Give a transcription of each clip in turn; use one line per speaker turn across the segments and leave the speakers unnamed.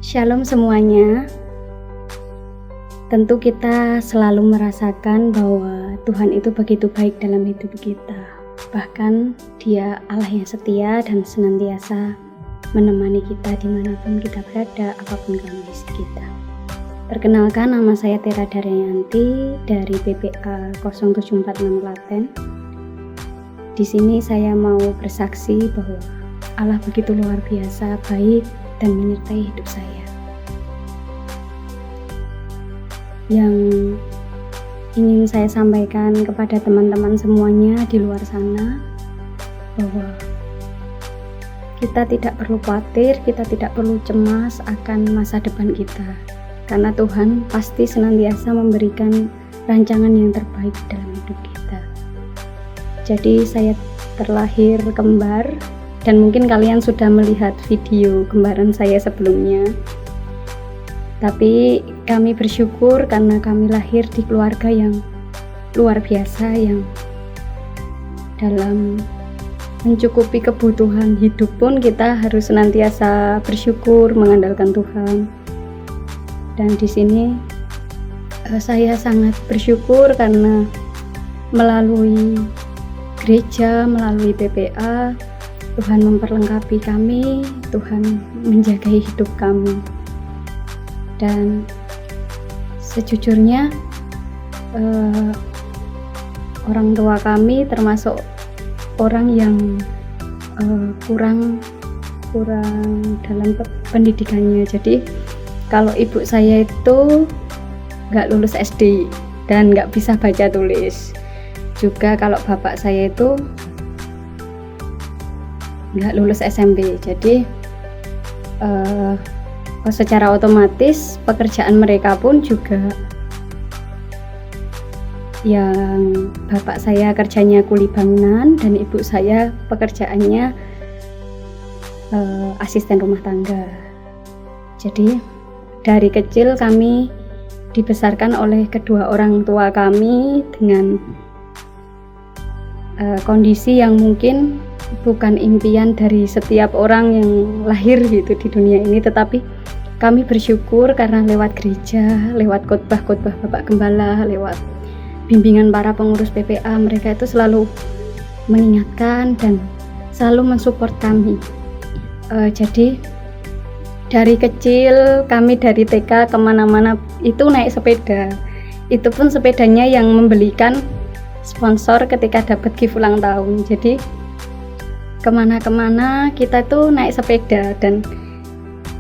Shalom semuanya. Tentu kita selalu merasakan bahwa Tuhan itu begitu baik dalam hidup kita. Bahkan Dia Allah yang setia dan senantiasa menemani kita dimanapun kita berada, apapun kondisi kita. Perkenalkan, nama saya Tera Daryanti dari BPA 0746 Klaten. Di sini saya mau bersaksi bahwa Allah begitu luar biasa baik dan menyertai hidup saya. Yang ingin saya sampaikan kepada teman-teman semuanya di luar sana, bahwa kita tidak perlu khawatir, kita tidak perlu cemas akan masa depan kita, karena Tuhan pasti senantiasa memberikan rancangan yang terbaik dalam hidup kita. Jadi saya terlahir kembar, dan mungkin kalian sudah melihat video kembaran saya sebelumnya. Tapi kami bersyukur karena kami lahir di keluarga yang luar biasa, yang dalam mencukupi kebutuhan hidup pun kita harus senantiasa bersyukur, mengandalkan Tuhan. Dan di sini saya sangat bersyukur karena melalui gereja, melalui BPA, Tuhan memperlengkapi kami, Tuhan menjaga hidup kami. Dan sejujurnya orang tua kami termasuk orang yang kurang dalam pendidikannya. Jadi kalau ibu saya itu nggak lulus SD dan nggak bisa baca tulis. Juga kalau bapak saya itu nggak lulus SMP, jadi secara otomatis pekerjaan mereka pun juga, yang bapak saya kerjanya kuli bangunan dan ibu saya pekerjaannya asisten rumah tangga. Jadi dari kecil kami dibesarkan oleh kedua orang tua kami dengan kondisi yang mungkin bukan impian dari setiap orang yang lahir gitu di dunia ini, tetapi kami bersyukur karena lewat gereja, lewat khotbah-khotbah Bapak Gembala, lewat bimbingan para pengurus PPA, mereka itu selalu mengingatkan dan selalu mensupport kami. Jadi dari kecil kami dari TK kemana-mana itu naik sepeda. Itu pun sepedanya yang membelikan sponsor ketika dapat gift ulang tahun. Jadi kemana-kemana kita tuh naik sepeda, dan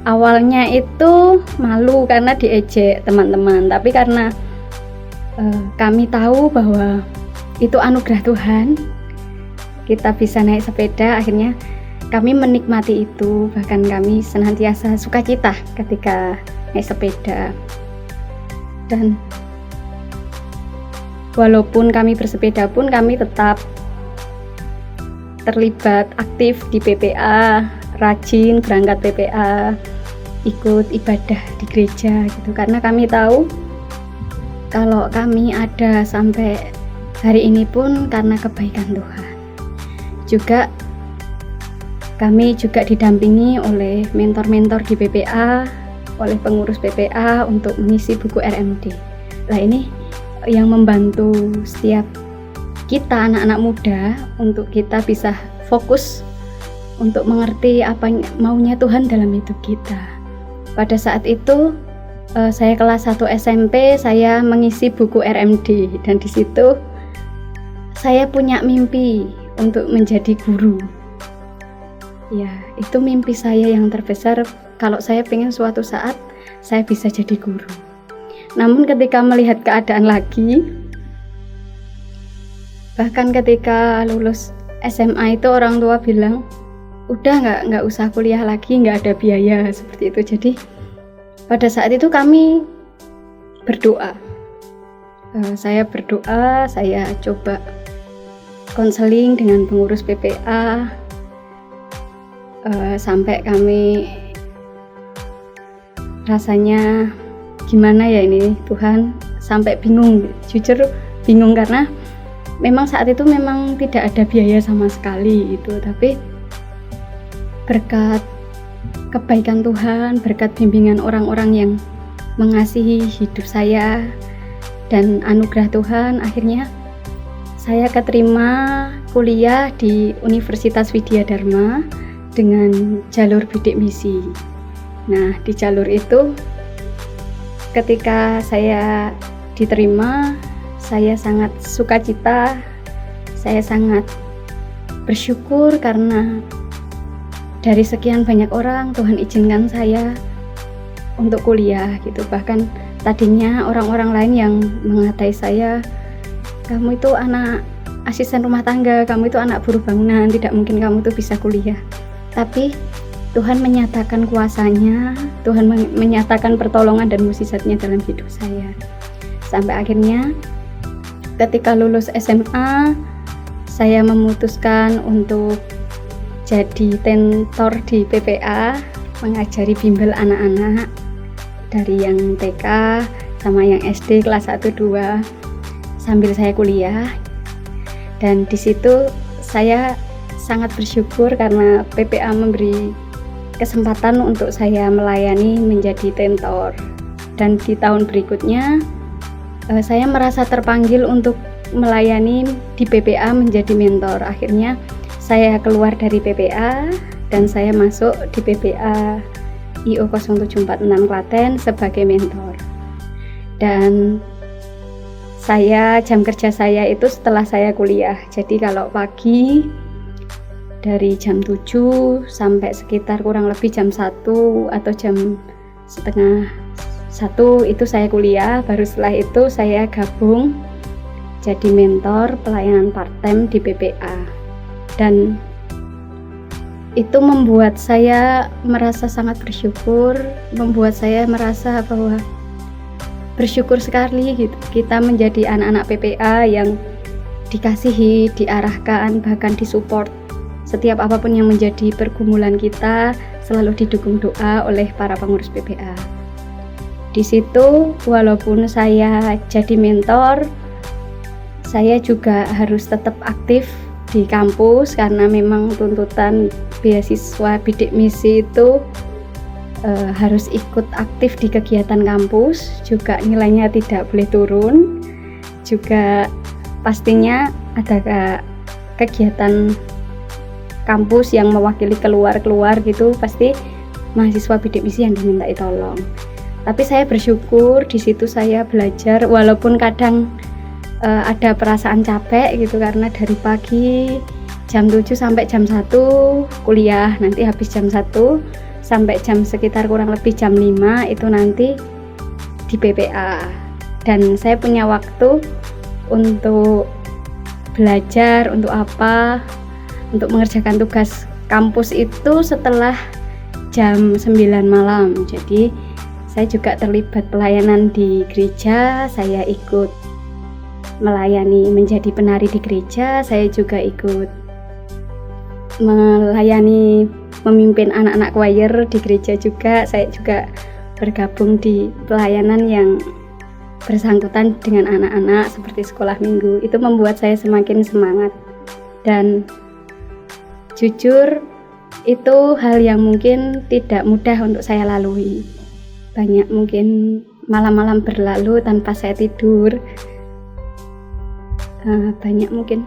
awalnya itu malu karena diejek teman-teman, tapi karena kami tahu bahwa itu anugerah Tuhan, kita bisa naik sepeda, akhirnya kami menikmati itu. Bahkan kami senantiasa sukacita ketika naik sepeda. Dan walaupun kami bersepeda pun kami tetap terlibat aktif di PPA, rajin berangkat PPA, ikut ibadah di gereja gitu, karena kami tahu kalau kami ada sampai hari ini pun karena kebaikan Tuhan. Juga kami juga didampingi oleh mentor-mentor di PPA, oleh pengurus PPA untuk mengisi buku RMD. Nah, ini yang membantu setiap kita anak-anak muda untuk kita bisa fokus untuk mengerti apa maunya Tuhan dalam hidup kita. Pada saat itu saya kelas 1 SMP, saya mengisi buku RMD, dan di situ saya punya mimpi untuk menjadi guru. Ya, itu mimpi saya yang terbesar, kalau saya pengen suatu saat saya bisa jadi guru. Namun ketika melihat keadaan lagi, bahkan ketika lulus SMA itu orang tua bilang, udah nggak usah kuliah lagi, nggak ada biaya seperti itu. Jadi pada saat itu kami berdoa. Saya berdoa, saya coba konseling dengan pengurus PPA, sampai kami rasanya gimana ya ini Tuhan, sampai bingung, jujur bingung, karena memang saat itu memang tidak ada biaya sama sekali itu, tapi berkat kebaikan Tuhan, berkat bimbingan orang-orang yang mengasihi hidup saya dan anugerah Tuhan, akhirnya saya keterima kuliah di Universitas Widya Dharma dengan jalur bidik misi. Nah, di jalur itu ketika saya diterima, saya sangat sukacita, saya sangat bersyukur karena dari sekian banyak orang Tuhan izinkan saya untuk kuliah gitu. Bahkan tadinya orang-orang lain yang mengatai saya, kamu itu anak asisten rumah tangga, kamu itu anak buruh bangunan, tidak mungkin kamu itu bisa kuliah. Tapi Tuhan menyatakan kuasanya, Tuhan menyatakan pertolongan dan mukjizatnya dalam hidup saya. Sampai akhirnya ketika lulus SMA, saya memutuskan untuk jadi tentor di PPA, mengajari bimbel anak-anak dari yang TK sama yang SD kelas 1 2 sambil saya kuliah. Dan di situ saya sangat bersyukur karena PPA memberi kesempatan untuk saya melayani menjadi tentor. Dan di tahun berikutnya saya merasa terpanggil untuk melayani di PPA menjadi mentor. Akhirnya saya keluar dari PPA dan saya masuk di PPA IO 0746 Klaten sebagai mentor. Dan jam kerja saya itu setelah saya kuliah. Jadi kalau pagi dari jam 7 sampai sekitar kurang lebih jam 1 atau jam setengah 1 itu saya kuliah. Baru setelah itu saya gabung jadi mentor pelayanan part-time di PPA. Dan itu membuat saya merasa sangat bersyukur, membuat saya merasa bahwa bersyukur sekali gitu, kita menjadi anak-anak PPA yang dikasihi, diarahkan, bahkan disupport. Setiap apapun yang menjadi pergumulan kita selalu didukung doa oleh para pengurus PPA. Di situ walaupun saya jadi mentor, saya juga harus tetap aktif di kampus karena memang tuntutan beasiswa bidik misi itu harus ikut aktif di kegiatan kampus, juga nilainya tidak boleh turun, juga pastinya ada kegiatan kampus yang mewakili keluar gitu, pasti mahasiswa bidik misi yang dimintai tolong. Tapi saya bersyukur di situ saya belajar, walaupun kadang ada perasaan capek gitu karena dari pagi jam 7 sampai jam 1 kuliah, nanti habis jam 1 sampai jam sekitar kurang lebih jam 5 itu nanti di PPA. Dan saya punya waktu untuk belajar, untuk apa? Untuk mengerjakan tugas kampus itu setelah jam 9 malam. Jadi saya juga terlibat pelayanan di gereja, saya ikut melayani menjadi penari di gereja, saya juga ikut melayani memimpin anak-anak choir di gereja juga, saya juga bergabung di pelayanan yang bersangkutan dengan anak-anak seperti sekolah minggu. Itu membuat saya semakin semangat. Dan jujur itu hal yang mungkin tidak mudah untuk saya lalui. Banyak mungkin malam-malam berlalu tanpa saya tidur. Banyak mungkin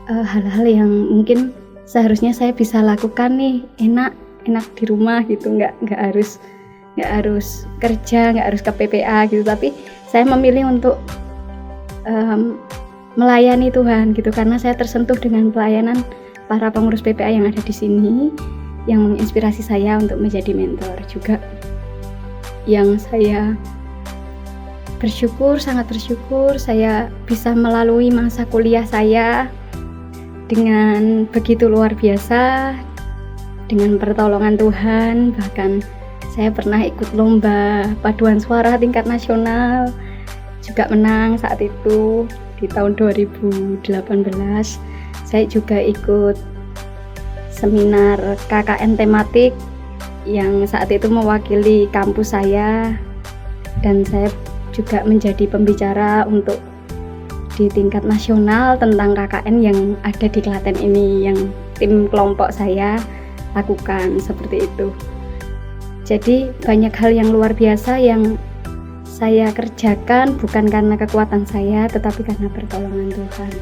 hal-hal yang mungkin seharusnya saya bisa lakukan nih, enak di rumah gitu, nggak harus kerja, nggak harus ke PPA gitu. Tapi saya memilih untuk melayani Tuhan gitu, karena saya tersentuh dengan pelayanan para pengurus PPA yang ada di sini, yang menginspirasi saya untuk menjadi mentor juga. Yang saya bersyukur, sangat bersyukur saya bisa melalui masa kuliah saya dengan begitu luar biasa, dengan pertolongan Tuhan. Bahkan saya pernah ikut lomba paduan suara tingkat nasional, juga menang saat itu di tahun 2018. Saya juga ikut seminar KKN tematik yang saat itu mewakili kampus saya, dan saya juga menjadi pembicara untuk di tingkat nasional tentang KKN yang ada di Klaten ini, yang tim kelompok saya lakukan seperti itu. Jadi banyak hal yang luar biasa yang saya kerjakan bukan karena kekuatan saya, tetapi karena pertolongan Tuhan.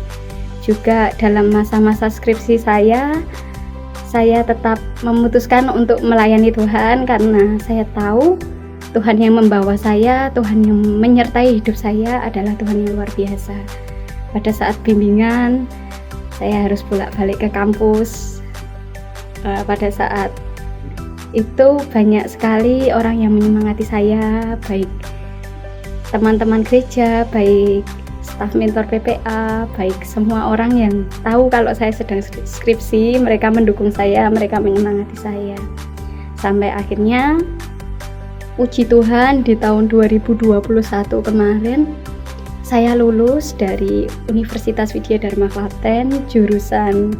Juga dalam masa-masa skripsi saya tetap memutuskan untuk melayani Tuhan karena saya tahu Tuhan yang membawa saya, Tuhan yang menyertai hidup saya adalah Tuhan yang luar biasa. Pada saat bimbingan, saya harus bolak-balik ke kampus. Pada saat itu banyak sekali orang yang menyemangati saya, baik teman-teman gereja, baik staf mentor PPA, baik semua orang yang tahu kalau saya sedang skripsi, mereka mendukung saya, mereka menyemangati saya. Sampai akhirnya puji Tuhan di tahun 2021 kemarin saya lulus dari Universitas Widya Dharma Klaten jurusan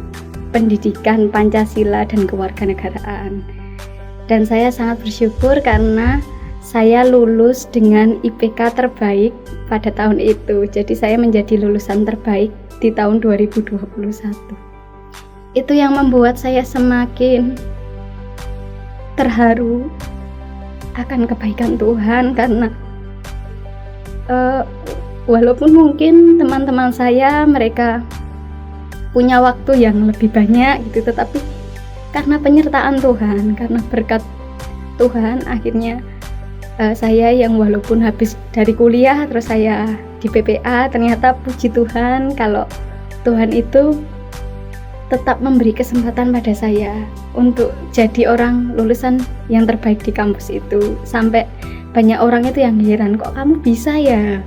Pendidikan Pancasila dan Kewarganegaraan. Dan saya sangat bersyukur karena saya lulus dengan IPK terbaik pada tahun itu. Jadi saya menjadi lulusan terbaik di tahun 2021. Itu yang membuat saya semakin terharu akan kebaikan Tuhan karena walaupun mungkin teman-teman saya mereka punya waktu yang lebih banyak gitu, tetapi karena penyertaan Tuhan, karena berkat Tuhan, akhirnya saya yang walaupun habis dari kuliah terus saya di PPA, ternyata puji Tuhan kalau Tuhan itu tetap memberi kesempatan pada saya untuk jadi orang lulusan yang terbaik di kampus itu. Sampai banyak orang itu yang heran, kok kamu bisa ya?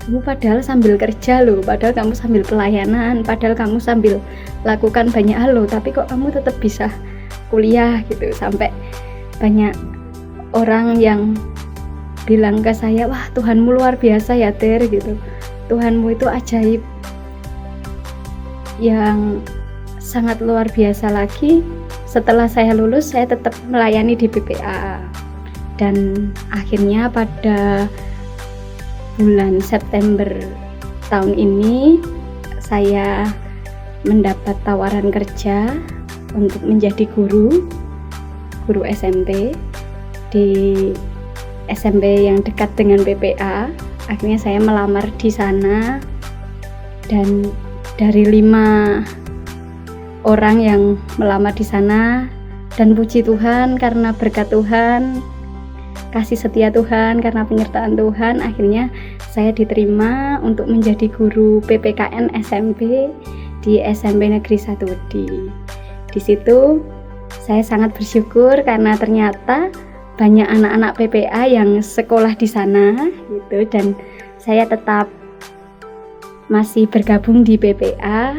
Kamu padahal sambil kerja loh, padahal kamu sambil pelayanan, padahal kamu sambil lakukan banyak hal loh, tapi kok kamu tetap bisa kuliah gitu. Sampai banyak orang yang bilang ke saya, wah Tuhanmu luar biasa ya Ter gitu, Tuhanmu itu ajaib. Yang sangat luar biasa lagi, setelah saya lulus saya tetap melayani di PPA, dan akhirnya pada bulan September tahun ini saya mendapat tawaran kerja untuk menjadi guru SMP di SMP yang dekat dengan PPA. Akhirnya saya melamar di sana, dan dari 5 orang yang melamar di sana, dan puji Tuhan karena berkat Tuhan, kasih setia Tuhan, karena penyertaan Tuhan, akhirnya saya diterima untuk menjadi guru PPKN SMP di SMP Negeri 1 Wedi. Di situ saya sangat bersyukur karena ternyata banyak anak-anak PPA yang sekolah di sana gitu, dan saya tetap masih bergabung di PPA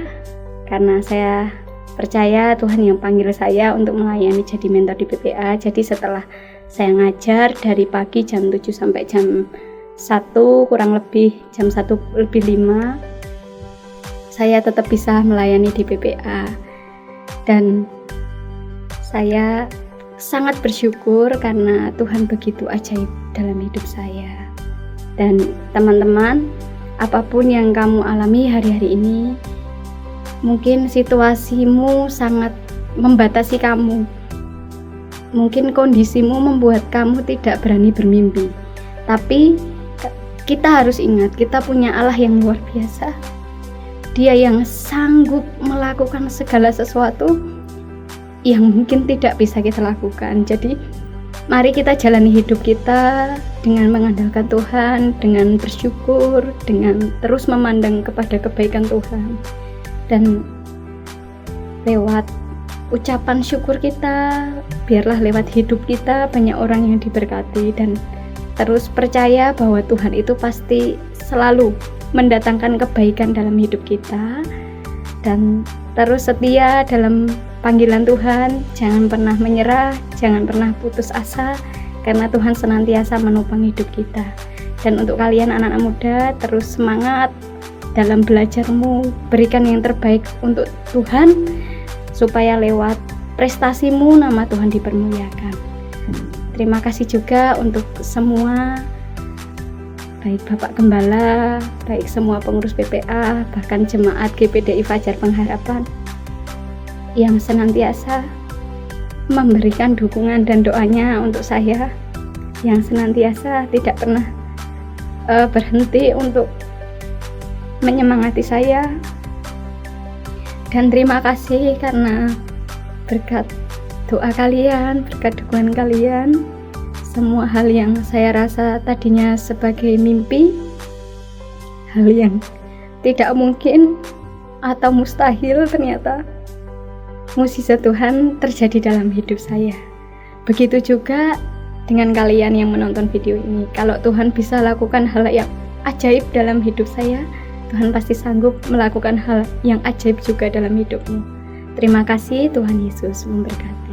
karena saya percaya Tuhan yang panggil saya untuk melayani jadi mentor di PPA. Jadi setelah saya ngajar dari pagi jam 7 sampai jam 1, kurang lebih jam 1 lebih 5, saya tetap bisa melayani di PPA. Dan saya sangat bersyukur karena Tuhan begitu ajaib dalam hidup saya. Dan teman-teman, apapun yang kamu alami hari-hari ini, mungkin situasimu sangat membatasi kamu, mungkin kondisimu membuat kamu tidak berani bermimpi, tapi kita harus ingat, kita punya Allah yang luar biasa. Dia yang sanggup melakukan segala sesuatu yang mungkin tidak bisa kita lakukan. Jadi mari kita jalani hidup kita dengan mengandalkan Tuhan, dengan bersyukur, dengan terus memandang kepada kebaikan Tuhan. Dan lewat ucapan syukur kita, biarlah lewat hidup kita banyak orang yang diberkati, dan terus percaya bahwa Tuhan itu pasti selalu mendatangkan kebaikan dalam hidup kita, dan terus setia dalam panggilan Tuhan. Jangan pernah menyerah, jangan pernah putus asa, karena Tuhan senantiasa menopang hidup kita. Dan untuk kalian anak-anak muda, terus semangat dalam belajarmu, berikan yang terbaik untuk Tuhan, supaya lewat prestasimu nama Tuhan dipermuliakan. Terima kasih juga untuk semua, baik Bapak Gembala, baik semua pengurus PPA, bahkan jemaat GPDI Fajar Pengharapan yang senantiasa memberikan dukungan dan doanya untuk saya yang senantiasa tidak pernah berhenti untuk menyemangati saya. Dan terima kasih karena berkat doa kalian, berkat dukungan kalian, semua hal yang saya rasa tadinya sebagai mimpi, hal yang tidak mungkin atau mustahil, ternyata mukjizat Tuhan terjadi dalam hidup saya. Begitu juga dengan kalian yang menonton video ini. Kalau Tuhan bisa lakukan hal yang ajaib dalam hidup saya, Tuhan pasti sanggup melakukan hal yang ajaib juga dalam hidupmu. Terima kasih, Tuhan Yesus memberkati.